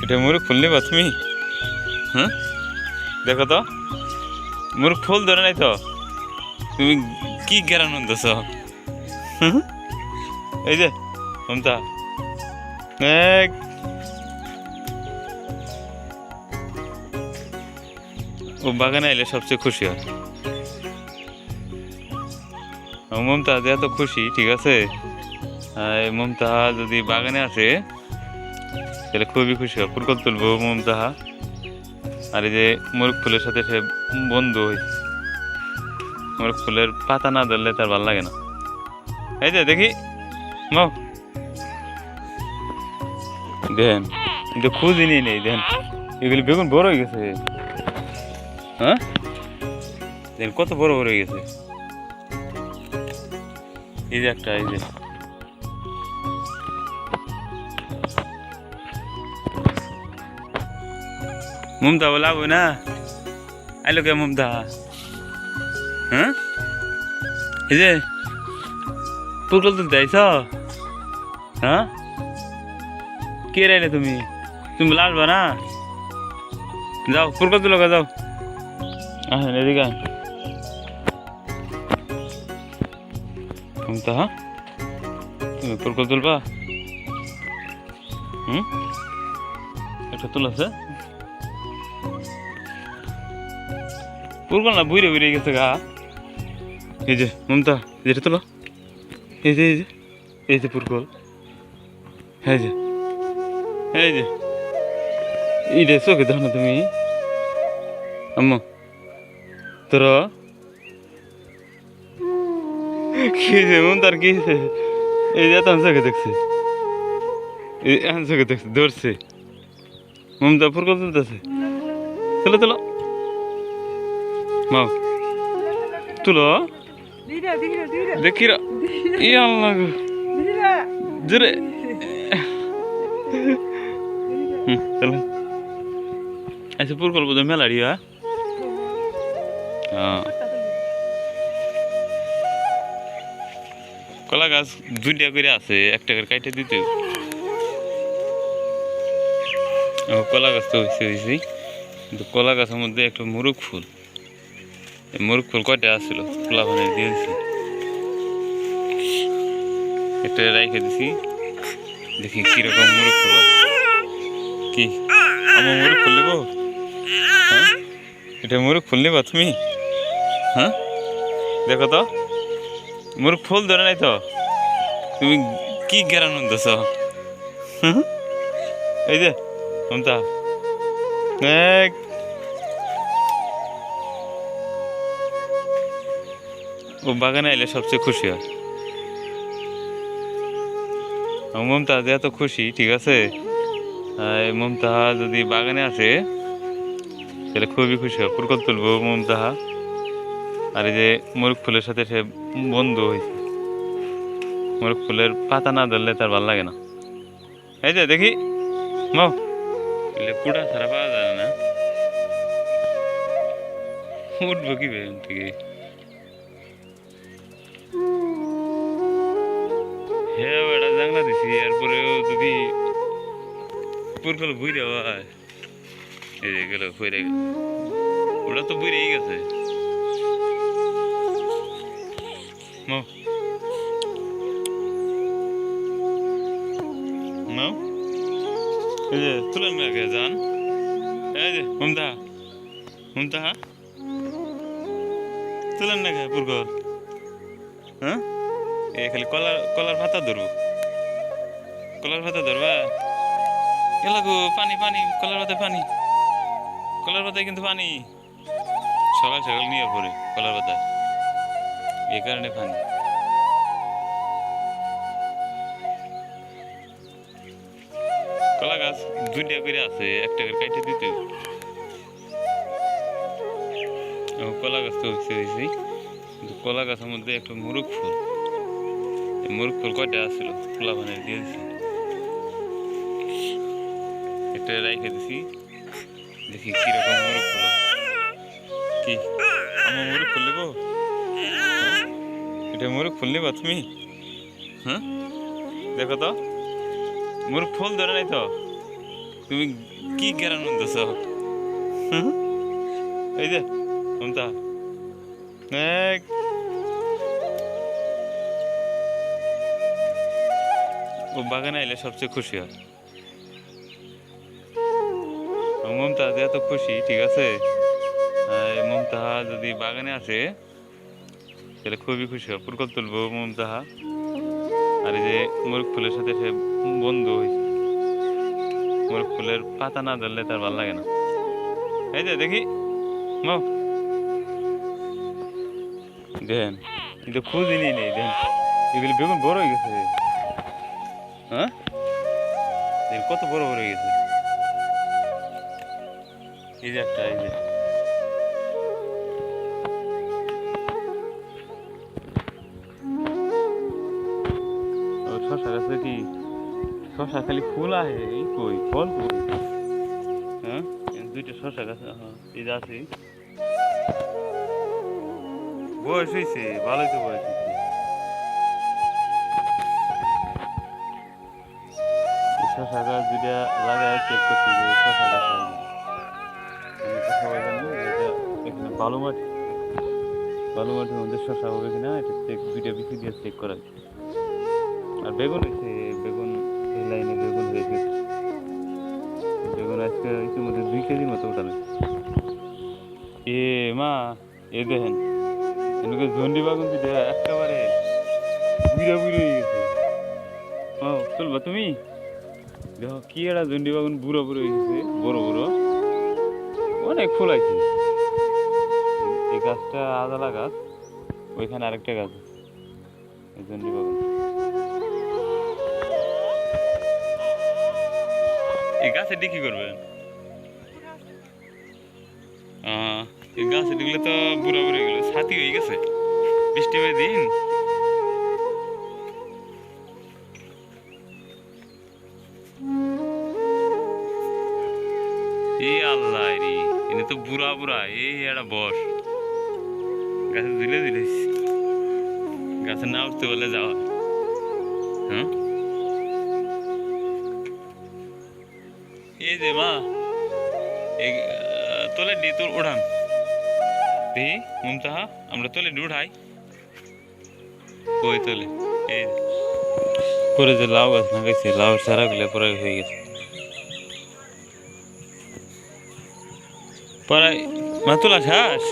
এটা মুরুখ ফুল নিবা তুমি? হ্যাঁ, দেখো তো মুরুখ ফুল ধরে নাই তো, তুমি কি জ্ঞান আনতেছ? এই যে মমতা, ও বাগানে এলে সবচেয়ে খুশি হয়। মমতা যে এত খুশি, ঠিক আছে, মমতা যদি বাগানে আসে তাহলে খুবই খুশি হয়, ফুল তুলবো মমতা। আর এই যে মুরুখ ফুলের সাথে সে বন্ধু হয়েছে, মুরুখ ফুলের পাতা না ধরলে তার ভালো লাগে না। এই যে দেখি মাও, দেন কিন্তু খুঁজিনি নেই, দেন এগুলি বেগুন বড় হয়ে গেছে। হ্যাঁ, দেন কত বড় বড় হয়ে গেছে। এই যে একটা, এই যে মমতা বলা বই না আইলো কে মমতা? হ্যাঁ, এই যে পুকুর তুলতে আইছ? হ্যাঁ, কে রাইলে তুমি? তুমি লালবা না? যাও পুকুর তুলো, যাও। আসেন এদিকে, মমতা তুমি পুকুর তুলবা? একটা তুলাছে পুরকল না, বুড়ে বুড়ে গেছে গা। এই যে মমতা, যেটা তোলো, এই যে এই যে এই যে পুরকল, এই যে এই যে এইটা চোখে দেখো না তুমি? আম্মা তোর কি মমতার কি এই যে এত চোখে দেখছে, এই চোখে দেখছে, ধরছে মমতা পুরকল তুলতেছে। তুলো তুলো মাও, তুলো দেখি জোরে। চলো আচ্ছা, পুরকল বোধ মেলাড়ি। কলা গাছ দুইটা করে আছে, একটা করে কাইটে দিতে। কলা গাছ তো হয়েছে, কিন্তু কলা গাছের মধ্যে একটা মুরুখ ফুল, মুরুখ ফুল কয়টা আসছিল খোলা ভানে দিয়ে দিছি, একটা রাইখে দিছি, দেখি কিরকম মুরুখ ফুল। কি আমার মুরুখ ফুল নিব? হ্যাঁ, এটা মুরুখ ফুল নিবা তুমি? হ্যাঁ, দেখো তো মুরুখ ফুল ধরে নাই তো, তুমি কি জ্ঞান আনতেছ? এই যে মমতা, ও বাগানে এলে সবচেয়ে খুশি হয়। মমতা যে এত খুশি, ঠিক আছে, মমতা যদি বাগানে আসে তাহলে খুবই খুশি হয়, পুরকল তুলবো মমতা। আর এই যে মুরুখ ফুলের সাথে সে বন্ধু হয়েছে, মুরুখ ফুলের পাতা না ধরলে তার ভালো লাগে না। এই যে দেখি মাও, কুড়া ছাড়া পাওয়া যায় না, উঠবো কি থেকে? হ্যাঁ বেটা জাংলা দিছি, এরপরেও যদি পুরকল বুঝে হয়, এই যে গেল ফিরে গেল, ওটা তো বুঝেই গেছে। মাও মাও, এই যে তুলেন না কে যান, এই যে মমতা মমতা, তুলেন না কে পুরকল? হ্যাঁ, এই খালি কলার কলার পাতা ধরবো, কলার পাতা ধরবা এলাকো, পানি পানি, কলার পাতায় পানি, কলার পাতায় কিন্তু পানি, সকাল সকাল নিয়ে পরে কলার পাতায়, এই কারণে পানি। কলা গাছ দুইটা করে আছে, একটা করে কাইটে দিতে। কলা গাছ তো হয়েছে, কিন্তু কলা গাছের মধ্যে একটা মুরুখ ফুল, মুরুখ ফুল কয়টা আসছিল খোলা ভানে দিয়ে দিছি, একটা রাইখে দিছি, দেখি কিরকম মুরুখ ফুল। কি আমার মুরুখ ফুল নিব? এটা মুরুখ ফুল নিবা তুমি? হ্যাঁ, দেখো তো মুরুখ ফুল ধরে নাই তো, তুমি কি গ্যারান মন্দিস এই যে মমতা ও বাগানে এলে সবচেয়ে খুশি হয় মমতা এত খুশি ঠিক আছে মমতা যদি বাগানে আসে তাহলে খুবই খুশি হয় পুরকল তুলবো মমতাহা আর এই যে মুরগ ফুলের সাথে সে বন্ধু হয়েছে মুরগ ফুলের পাতা না ধরলে তার ভালো লাগে না এই যে দেখি দেন কিন্তু খুঁজি নেই দেন এগুলি বেগুন বড় হয়ে গেছে হ্যাঁ কত বড় বড় হয়ে গেছে এই যে একটা এই যে শশা গাছে কি শশা খালি ফুল আহে এই কই ফল কই হ্যাঁ দুইটা শশা গাছ এই যে আছে বয়স হয়েছে ভালোই তো বয়স হয়েছে শশা গাছ দুইটা লাগায় চেক করতে যে শশা গাছ সবাই জানি এখানে বালু মাটির মধ্যে শশা হবে কিনা এটা চেক দুইটা বিচি দিয়ে চেক করা আর বেগুন হয়েছে বেগুন এই লাইনে বেগুন হয়েছে বেগুন আজকে ইতিমধ্যে 2 কেজির মতো উঠানো এ মা এ দেখেন এদিকে ঝন্ডি বাগুন দিতে একেবারে বুড়া হয়ে গেছে চলবা তুমি দেখো কি একটা ঝন্ডি বাগুন বুড়ো হয়ে গেছে বড় অনেক ফুল আছে এই গাছটা আদালা গাছ ওইখানে আরেকটা গাছ এই ঝন্ডি বাগুন এই গাছে দিয়ে কি করবেন এই গাছে দেখলে তো বুড়া হয়ে গেল ছাতি হয়ে গেছে বৃষ্টি হয়ে দিন এই আল্লাহ রে এনে তো বুড়া এই একটা বস গাছে দিলে গাছে না উঠতে বলে যাওয়া হ্যাঁ এই যে মা এই তোলে দি তোর উড়ান দেখি মমতাহা আমরা তোলে দি উঠাই কই তোলে এই পরে যে লাউ গাছ লাগাইছে লাউ চারাগুলো পরে হয়ে গেছে পরে মা তোলা শেষ